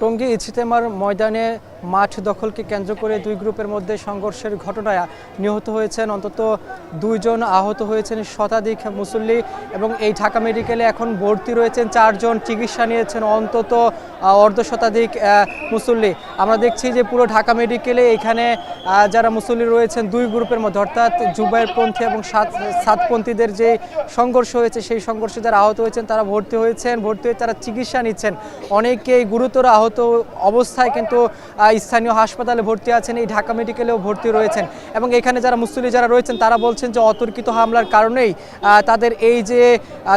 টঙ্গী ইজতেমার ময়দানে মাঠ দখলকে কেন্দ্র করে দুই গ্রুপের মধ্যে সংঘর্ষের ঘটনায় নিহত হয়েছেন অন্তত দুইজন, আহত হয়েছেন শতাধিক মুসল্লি এবং এই ঢাকা মেডিকেলে এখন ভর্তি রয়েছেন চারজন, চিকিৎসা নিয়েছেন অন্তত অর্ধশতাধিক মুসল্লি। আমরা দেখছি যে পুরো ঢাকা মেডিকেলে এখানে যারা মুসল্লি রয়েছেন দুই গ্রুপের মধ্যে, অর্থাৎ জুবাইরপন্থী এবং সাতপন্থীদের যে সংঘর্ষ হয়েছে সেই সংঘর্ষে যারা আহত হয়েছেন তারা ভর্তি হয়ে তারা চিকিৎসা নিচ্ছেন। অনেকেই গুরুতর আহত অবস্থায় কিন্তু স্থানীয় হাসপাতালে ভর্তি আছেন, এই ঢাকা মেডিকেলেও ভর্তি রয়েছেন। এবং এখানে যারা মুসল্লি যারা রয়েছেন তারা বলছেন যে অতর্কিত হামলার কারণেই তাদের এই যে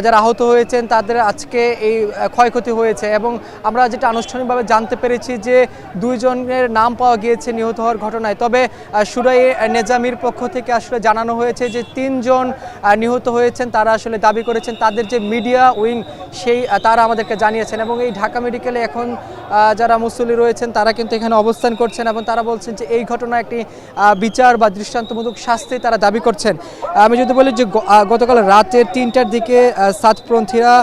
যারা আহত হয়েছেন তাদের আজকে এই ক্ষয়ক্ষতি হয়েছে। এবং আমরা যেটা আনুষ্ঠানিকভাবে জানতে পেরেছি যে দুইজনের নাম পাওয়া গিয়েছে নিহত হওয়ার ঘটনায়। তবে সুরাই নেজামির পক্ষ থেকে আসলে জানানো হয়েছে যে তিনজন নিহত হয়েছেন, তারা আসলে দাবি করেছেন তাদের যে মিডিয়া উইং সেই তারা আমাদেরকে জানিয়েছেন। এবং এই ঢাকা মেডিকেলে এখন যারা মুসল্লি রয়েছেন তারা কিন্তু এখানে অবস্থান করছেন এবং তারা বলছেন যে এই ঘটনা একটি বিচার বা দৃষ্টান্তমূলক শাস্তি তারা দাবি করছেন। আমি যদি বলি যে গতকাল রাতে 3টার দিকে সাতপন্থীরা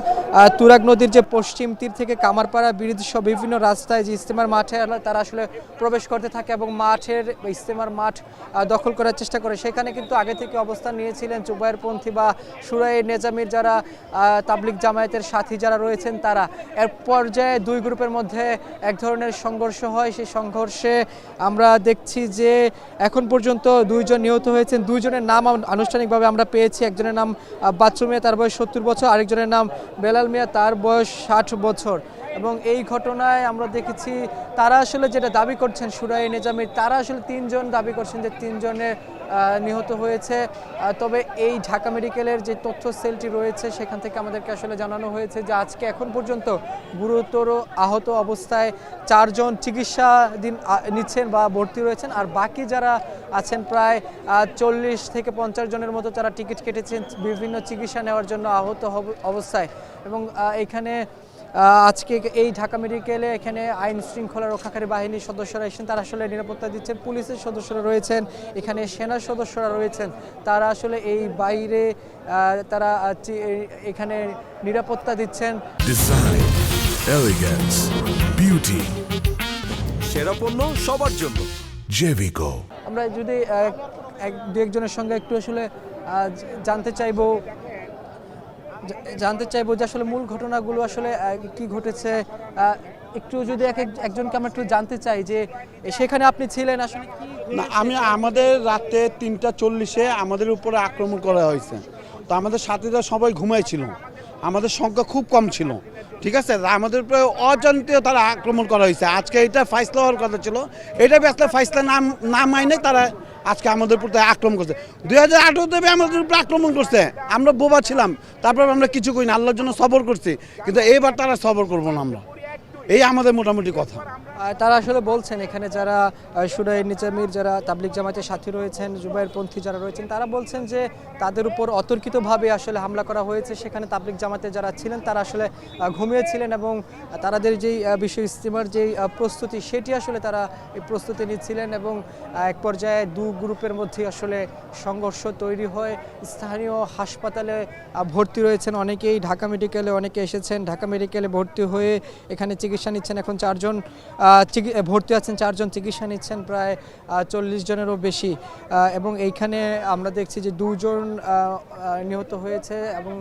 তুরাগ নদীর যে পশ্চিম তীর থেকে কামারপাড়া ব্রিজ সহ বিভিন্ন রাস্তায় যে ইজতেমার মাঠে তারা আসলে প্রবেশ করতে থাকে এবং ইজতেমার মাঠ দখল করার চেষ্টা করে। সেখানে কিন্তু আগে থেকে অবস্থান নিয়েছিলেন জুবাইরপন্থী বা সুরাই নেজামির যারা তাবলিগ জামায়াতের সাথী যারা রয়েছেন তারা। এর পর্যায়ে দুই গ্রুপের মধ্যে এক ধরনের সংঘর্ষ হয়। সেই সংঘর্ষে আমরা দেখছি যে এখন পর্যন্ত দুইজন নিহত হয়েছেন। দুইজনের নাম আনুষ্ঠানিকভাবে আমরা পেয়েছি। একজনের নাম বাচ্চু মিয়া, তার বয়স 70 বছর, আরেকজনের নাম বেলাল মিয়া, তার বয়স 60 বছর। এবং এই ঘটনায় আমরা দেখেছি তারা আসলে যেটা দাবি করছেন সুরাই নেজামির, তারা আসলে তিনজন দাবি করছেন যে তিনজনের নিহত হয়েছে। তবে এই ঢাকা মেডিকেলের যে তথ্য সেলটি রয়েছে সেখান থেকে আমাদেরকে আসলে জানানো হয়েছে যে আজকে এখন পর্যন্ত গুরুতর আহত অবস্থায় চারজন চিকিৎসাধীন নিচ্ছেন বা ভর্তি রয়েছেন, আর বাকি যারা আছেন প্রায় 40 থেকে 50 জনের মতো তারা টিকিট কেটেছেন বিভিন্ন চিকিৎসা নেওয়ার জন্য আহত অবস্থায়। এবং এখানে আজকে এই ঢাকা মেডিকেলে এখানে আইন শৃঙ্খলা রক্ষাকারী বাহিনীর সদস্যরা এসেছেন, তারা আসলে নিরাপত্তা দিচ্ছেন। পুলিশের সদস্যরা রয়েছেন, এখানে সেনা সদস্যরা রয়েছেন, তারা আসলে এই বাইরে তারা এখানে নিরাপত্তা দিচ্ছেন। ডিজাইন, এলিগেন্স, বিউটি, সেরা পণ্য সবার জন্য জেভিকো। আমরা যদি দু একজনের সঙ্গে একটু আসলে জানতে চাইবো যে আসলে মূল ঘটনাগুলো আসলে কি ঘটেছে, একটু যদি একজনকে আমরা একটু জানতে চাই যে সেখানে আপনি ছিলেন আসলে না। আমাদের রাতে 3:40-এ আমাদের উপরে আক্রমণ করা হয়েছে। তো আমাদের সাথীরা সবাই ঘুমাইছিল, আমাদের সংখ্যা খুব কম ছিল, ঠিক আছে। আমাদের উপরে অজান্তেও তারা আক্রমণ করা হয়েছে। আজকে এটা ফাইসলা হওয়ার কথা ছিল, এটা ব্যস্ত ফাইসলা না মাইনে তারা আজকে আমাদের উপর আক্রমণ করছে। 2018-তে আমাদের উপরে আক্রমণ করছে, আমরা বোবা ছিলাম, তারপর আমরা কিছু করি না, আল্লাহর জন্য সবর করছি। কিন্তু এইবার তারা সবর করবো না আমরা, এই আমাদের মোটামুটি কথা। তারা আসলে বলছেন এখানে যারা সুরাই নিজামির যারা তাবলিগ জামায়াতের সাথী রয়েছেন, জুবাইরপন্থী যারা রয়েছেন, তারা বলছেন যে তাদের উপর অতর্কিতভাবে আসলে হামলা করা হয়েছে। সেখানে তাবলিগ জামায়াতে যারা ছিলেন তারা আসলে ঘুমিয়েছিলেন এবং তাদের যেই বিশ্ব ইজতেমার যেই প্রস্তুতি সেটি আসলে তারা এই প্রস্তুতি নিচ্ছিলেন। এবং এক পর্যায়ে দু গ্রুপের মধ্যে আসলে সংঘর্ষ তৈরি হয়। স্থানীয় হাসপাতালে ভর্তি রয়েছেন অনেকেই, ঢাকা মেডিকেলে অনেকে এসেছেন, ঢাকা মেডিকেলে ভর্তি হয়ে এখানে চিকিৎসা নিচ্ছেন। এখন চারজন ভর্তি আছেন, চারজন চিকিৎসা নিচ্ছেন, প্রায় 40 জনেরও বেশি। এবং এইখানে আমরা দেখছি যে দুজন নিহত হয়েছে এবং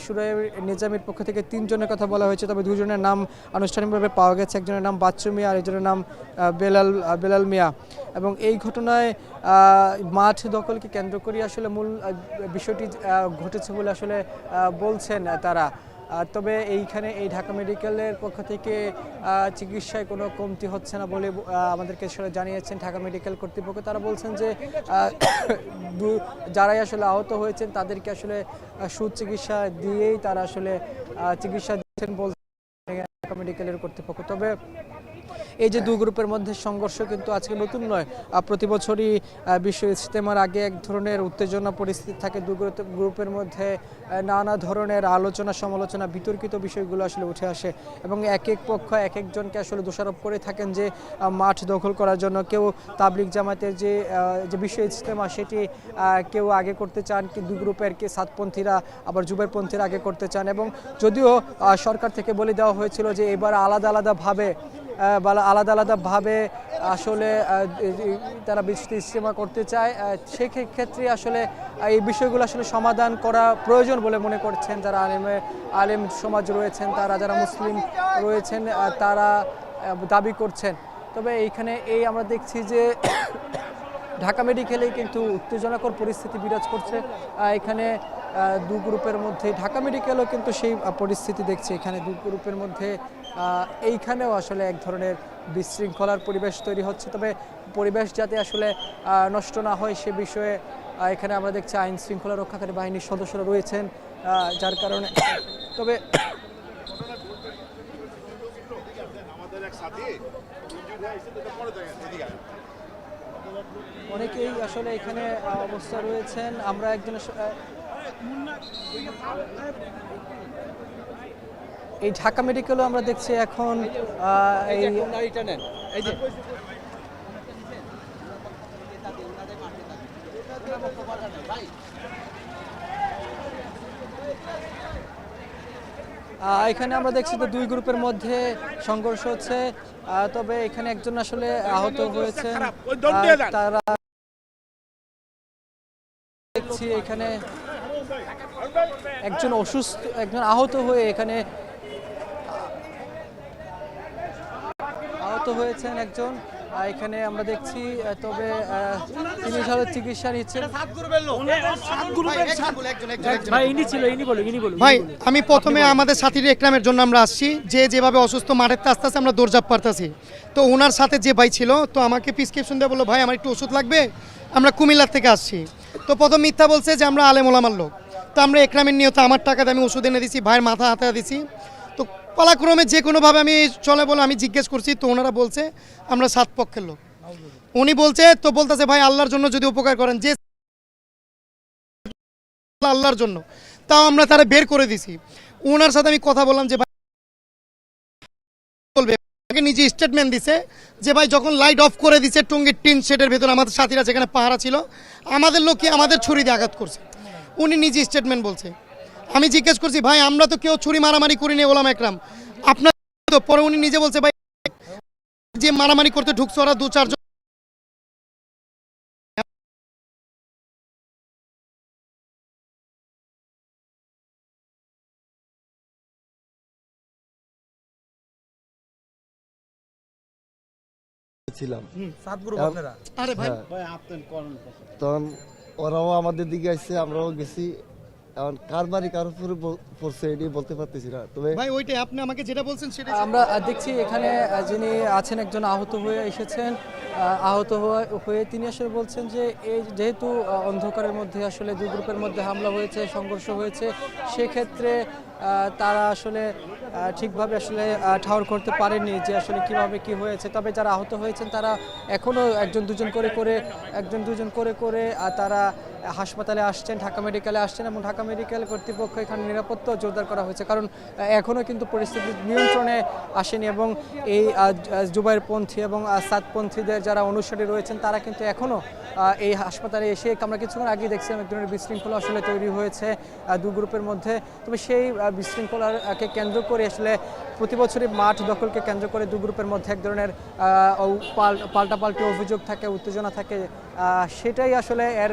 সুরাই নিজামির পক্ষ থেকে 3 জনের কথা বলা হয়েছে। তবে দুজনের নাম আনুষ্ঠানিকভাবে পাওয়া গেছে, একজনের নাম বাচ্চু মিয়া আর একজনের নাম বেলাল মিয়া। এবং এই ঘটনায় মাঠ দখলকে কেন্দ্র করে আসলে মূল বিষয়টি ঘটেছে বলে আসলে বলছেন তারা। তবে এইখানে এই ঢাকা মেডিকেলের পক্ষ থেকে চিকিৎসায় কোনো কমতি হচ্ছে না বলে আমাদেরকে আসলে জানিয়েছেন ঢাকা মেডিকেল কর্তৃপক্ষ। তারা বলছেন যে যারাই আসলে আহত হয়েছেন তাদেরকে আসলে সুচিকিৎসা দিয়েই তারা আসলে চিকিৎসা দিচ্ছেন বলছেন ঢাকা মেডিকেলের কর্তৃপক্ষ। তবে এই যে দুই গ্রুপের মধ্যে সংঘর্ষ কিন্তু আজকে নতুন নয়, প্রতি বছরই বিশ্ব ইজতেমার আগে এক ধরনের উত্তেজনা পরিস্থিতি থাকে। দুই গ্রুপের মধ্যে নানা ধরনের আলোচনা সমালোচনা বিতর্কিত বিষয়গুলো আসলে উঠে আসে এবং এক এক পক্ষ এক একজনকে আসলে দোষারোপ করে থাকেন যে মাঠ দখল করার জন্য। কেউ তাবলিগ জামাতের যে বিশ্ব ইজতেমা সেটি কেউ আগে করতে চান, দুই গ্রুপের কে সাতপন্থীরা আবার জুবাইরপন্থীরা আগে করতে চান। এবং যদিও সরকার থেকে বলে দেওয়া হয়েছিল যে এবার আলাদা আলাদাভাবে আলাদা আলাদাভাবে আসলে তারা বৃষ্টি ইজতেমা করতে চায়, সেই ক্ষেত্রে আসলে এই বিষয়গুলো আসলে সমাধান করা প্রয়োজন বলে মনে করছেন যারা আলেম সমাজ রয়েছেন, তারা যারা মুসলিম রয়েছেন তারা দাবি করছেন। তবে এইখানে আমরা দেখছি যে ঢাকা মেডিকেলেই কিন্তু উত্তেজনাকর পরিস্থিতি বিরাজ করছে। এখানে দু গ্রুপের মধ্যে ঢাকা মেডিকেলও কিন্তু সেই পরিস্থিতি দেখছে। এখানে দু গ্রুপের মধ্যে এইখানেও আসলে এক ধরনের বিশৃঙ্খলার পরিবেশ তৈরি হচ্ছে। তবে পরিবেশ যাতে আসলে নষ্ট না হয় সে বিষয়ে এখানে আমরা দেখছি আইন শৃঙ্খলা রক্ষাকারী বাহিনীর সদস্যরা রয়েছেন, যার কারণে তবে অনেকেই আসলে এখানে অবস্থা রয়েছেন। আমরা একজন এই ঢাকা মেডিকেলও আমরা দেখছি এখন এখানে আমরা দেখছি যে দুই গ্রুপের মধ্যে সংঘর্ষ হচ্ছে। তবে এখানে একজন আসলে আহত হয়েছেন, তারা দেখছি এখানে একজন অসুস্থ, একজন আহত হয়ে এখানে আহত হয়েছেন একজন, এখানে আমরা দেখছি। তবে তিনি সাথে চিকিৎসা নিচ্ছেন। ভাই আমি প্রথমে আমাদের সাথীর একরামের জন্য আমরা আসছি, যে যেভাবে অসুস্থ মাঠের আস্তে আস্তে আমরা দৌড়ঝাঁপ পারতাছি। তো ওনার সাথে যে ভাই ছিল, তো আমাকে প্রেসক্রিপশন দিয়ে বললো ভাই আমার একটু ওষুধ লাগবে, আমরা কুমিল্লার থেকে আসছি। তো প্রথম মিথ্যা বলছে যে আমরা আলেম ওলামার লোক। তো আমরা একরামের নিয়তে আমার টাকাতে আমি ওষুধ এনে দিছি, ভাইয়ের মাথা হাতে দিছি। তো পালাক্রমে যে কোনোভাবে আমি চলে বলে আমি জিজ্ঞেস করছি, তো ওনারা বলছে আমরা সাত পক্ষের লোক। উনি বলছে, তো বলতেছে ভাই আল্লাহর জন্য যদি উপকার করেন, যে আল্লাহর জন্য, তাও আমরা তারা বের করে দিছি। ওনার সাথে আমি কথা বললাম যে ভাই বলবে, নিজে স্টেটমেন্ট দিছে যে ভাই যখন লাইট অফ করে দিছে টঙ্গীর টিন শেডের ভেতর আমাদের সাথীরা যেখানে পাহারা ছিল, আমাদের লোককে আমাদের ছুরি দিয়ে আঘাত করছে। উনি নিজে স্টেটমেন্ট বলছে। আমি জিজ্ঞেস করছি ভাই আমরা তো কেউ ছুরি মারামারি করিনি ওলামা একরাম, আপনার তো। পরে উনি নিজে বলছে ভাই যে মারামারি করতে ঢুকছে ওরা দু চারজন। ছিলাম আরে ভাই তখন ওরাও আমাদের দিকে আসছে, আমরাও গেছি। এখন কার বাড়ি কার উপরে পড়ছে এটি বলতে পারতেছি না। তবে ভাই ওইটাই আপনি আমাকে যেটা বলছেন সেটা আমরা দেখছি এখানে যিনি আছেন একজন আহত হয়ে এসেছেন। আহত হয়ে তিনি আসলে বলছেন যে এই যেহেতু অন্ধকারের মধ্যে আসলে দুই গ্রুপের মধ্যে হামলা হয়েছে, সংঘর্ষ হয়েছে, সেক্ষেত্রে তারা আসলে ঠিকভাবে আসলে ঠাউর করতে পারেননি যে আসলে কিভাবে কি হয়েছে। তবে যারা আহত হয়েছেন তারা এখনও একজন দুজন করে তারা হাসপাতালে আসছেন, ঢাকা মেডিকেলে আসছেন, এবং ঢাকা মেডিকেল কর্তৃপক্ষ এখানে নিরাপত্তা জোরদার করা হয়েছে, কারণ এখনও কিন্তু পরিস্থিতি নিয়ন্ত্রণে আসেনি। এবং এই জুবাইরপন্থী এবং সাদপন্থীদের যারা অনুসারী রয়েছেন তারা কিন্তু এখনও এই হাসপাতালে এসে, আমরা কিছুক্ষণ আগে দেখছিলাম এক ধরনের বিশৃঙ্খলা আসলে তৈরি হয়েছে দু গ্রুপের মধ্যে। তবে সেই বিশৃঙ্খলাকে কেন্দ্র করে আসলে প্রতি বছরই মাঠ দখলকে কেন্দ্র করে দু গ্রুপের মধ্যে এক ধরনের পাল্টাপাল্টি অভিযোগ থাকে, উত্তেজনা থাকে, সেটাই আসলে এর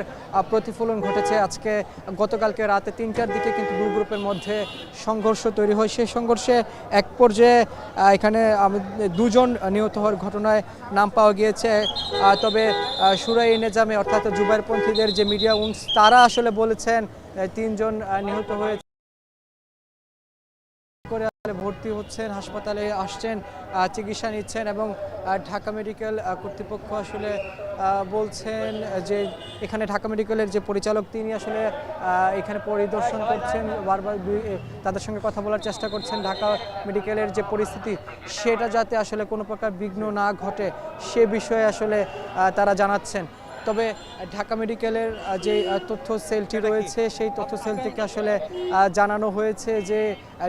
প্রতিফলন ঘটেছে। আজকে গতকালকে রাতে 3টার দিকে কিন্তু দু গ্রুপের মধ্যে সংঘর্ষ তৈরি হয়। সেই সংঘর্ষে এক পর্যায়ে এখানে দুজন নিহত হওয়ার ঘটনায় নাম পাওয়া গিয়েছে। তবে সুরাই নেজামে অর্থাৎ জুবাইরপন্থীদের যে মিডিয়া উইংস তারা আসলে বলেছেন 3 জন নিহত হয়েছে, করে ভর্তি হচ্ছেন, হাসপাতালে আসছেন, চিকিৎসা নিচ্ছেন। এবং ঢাকা মেডিকেল কর্তৃপক্ষ আসলে বলছেন যে এখানে ঢাকা মেডিকেলের যে পরিচালক তিনি আসলে এখানে পরিদর্শন করছেন, বারবার তাদের সঙ্গে কথা বলার চেষ্টা করছেন। ঢাকা মেডিকেলের যে পরিস্থিতি সেটা যাতে আসলে কোনো প্রকার বিঘ্ন না ঘটে সে বিষয়ে আসলে তারা জানাচ্ছেন। তবে ঢাকা মেডিকেলের যে তথ্য সেলটি রয়েছে সেই তথ্য সেল থেকে আসলে জানানো হয়েছে যে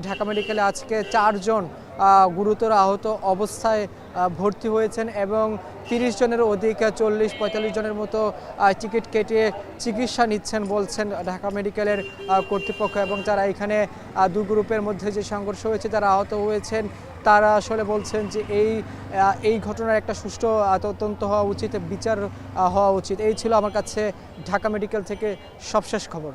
ঢাকা মেডিকেলে আজকে 4 জন গুরুতর আহত অবস্থায় ভর্তি হয়েছেন এবং 30 জনের অধিক 40-45 জনের মতো টিকিট কেটে চিকিৎসা নিচ্ছেন বলছেন ঢাকা মেডিকেলের কর্তৃপক্ষ। এবং যারা এখানে দুই গ্রুপের মধ্যে যে সংঘর্ষ হয়েছে যারা আহত হয়েছেন তারা আসলে বলছেন যে এই ঘটনার একটা সুষ্ঠু তদন্ত হওয়া উচিত, বিচার হওয়া উচিত। এই ছিল আমার কাছে ঢাকা মেডিকেল থেকে সবশেষ খবর।